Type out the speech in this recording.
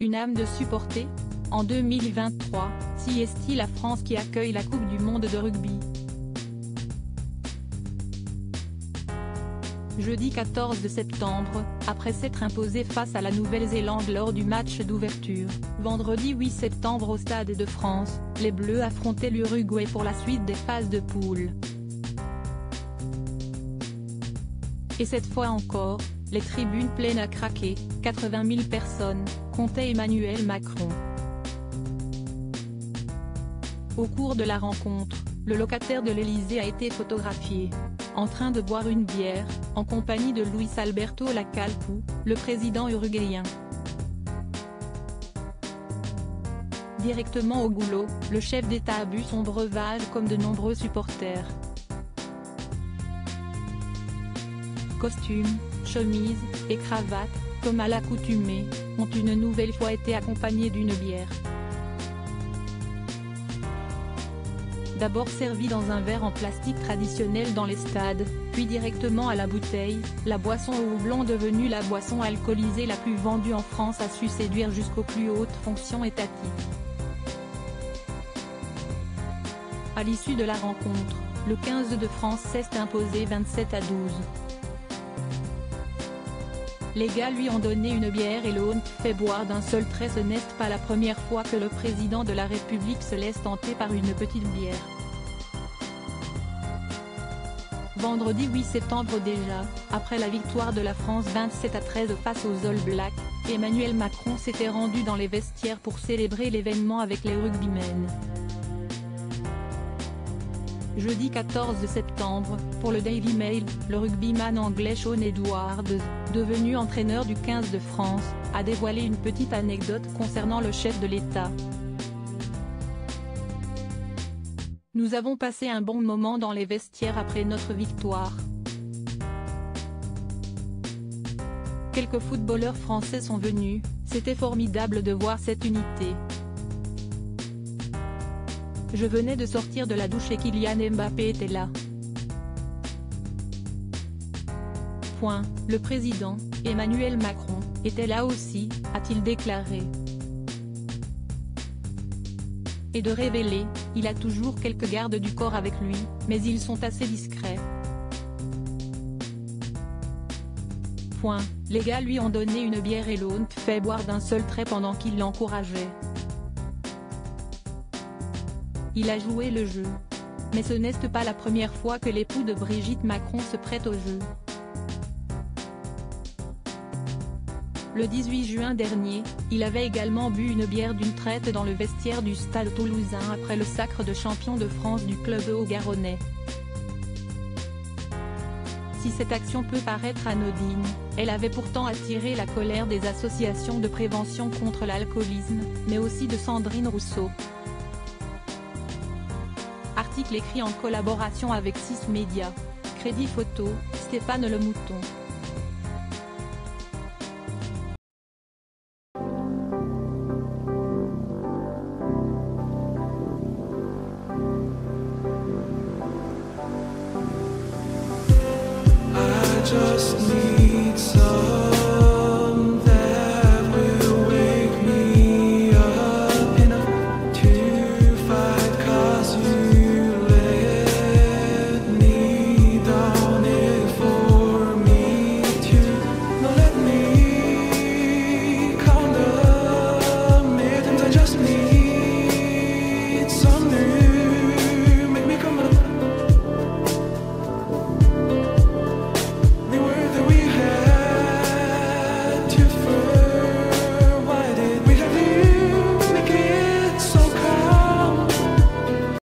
Une âme de supporter ? En 2023, si est-il la France qui accueille la Coupe du monde de rugby. Jeudi 14 septembre, après s'être imposé face à la Nouvelle-Zélande lors du match d'ouverture, vendredi 8 septembre au Stade de France, les Bleus affrontaient l'Uruguay pour la suite des phases de poule. Et cette fois encore, les tribunes pleines à craquer, 80 000 personnes, comptait Emmanuel Macron. Au cours de la rencontre, le locataire de l'Élysée a été photographié en train de boire une bière, en compagnie de Luis Alberto Lacalpu, le président uruguayen. Directement au goulot, le chef d'État a bu son breuvage comme de nombreux supporters. Costumes, chemises et cravates, comme à l'accoutumée, ont une nouvelle fois été accompagnés d'une bière. D'abord servi dans un verre en plastique traditionnel dans les stades, puis directement à la bouteille, la boisson au houblon devenue la boisson alcoolisée la plus vendue en France a su séduire jusqu'aux plus hautes fonctions étatiques. À l'issue de la rencontre, le 15 de France s'est imposé 27-12. Les gars lui ont donné une bière et l'ont fait boire d'un seul trait. Ce n'est pas la première fois que le président de la République se laisse tenter par une petite bière. Vendredi 8 septembre déjà, après la victoire de la France 27-13 face aux All Blacks, Emmanuel Macron s'était rendu dans les vestiaires pour célébrer l'événement avec les rugbymen. Jeudi 14 septembre, pour le Daily Mail, le rugbyman anglais Shaun Edwards, devenu entraîneur du 15 de France, a dévoilé une petite anecdote concernant le chef de l'État. Nous avons passé un bon moment dans les vestiaires après notre victoire. Quelques footballeurs français sont venus, c'était formidable de voir cette unité. Je venais de sortir de la douche et Kylian Mbappé était là. Le président, Emmanuel Macron, était là aussi, a-t-il déclaré. Et de révéler, il a toujours quelques gardes du corps avec lui, mais ils sont assez discrets. Les gars lui ont donné une bière et l'ont fait boire d'un seul trait pendant qu'il l'encourageait. Il a joué le jeu. Mais ce n'est pas la première fois que l'époux de Brigitte Macron se prête au jeu. Le 18 juin dernier, il avait également bu une bière d'une traite dans le vestiaire du Stade toulousain après le sacre de champion de France du club haut-garonnais. Si cette action peut paraître anodine, elle avait pourtant attiré la colère des associations de prévention contre l'alcoolisme, mais aussi de Sandrine Rousseau. Article écrit en collaboration avec 6 médias. Crédit photo, Stéphane Le Mouton. I just need some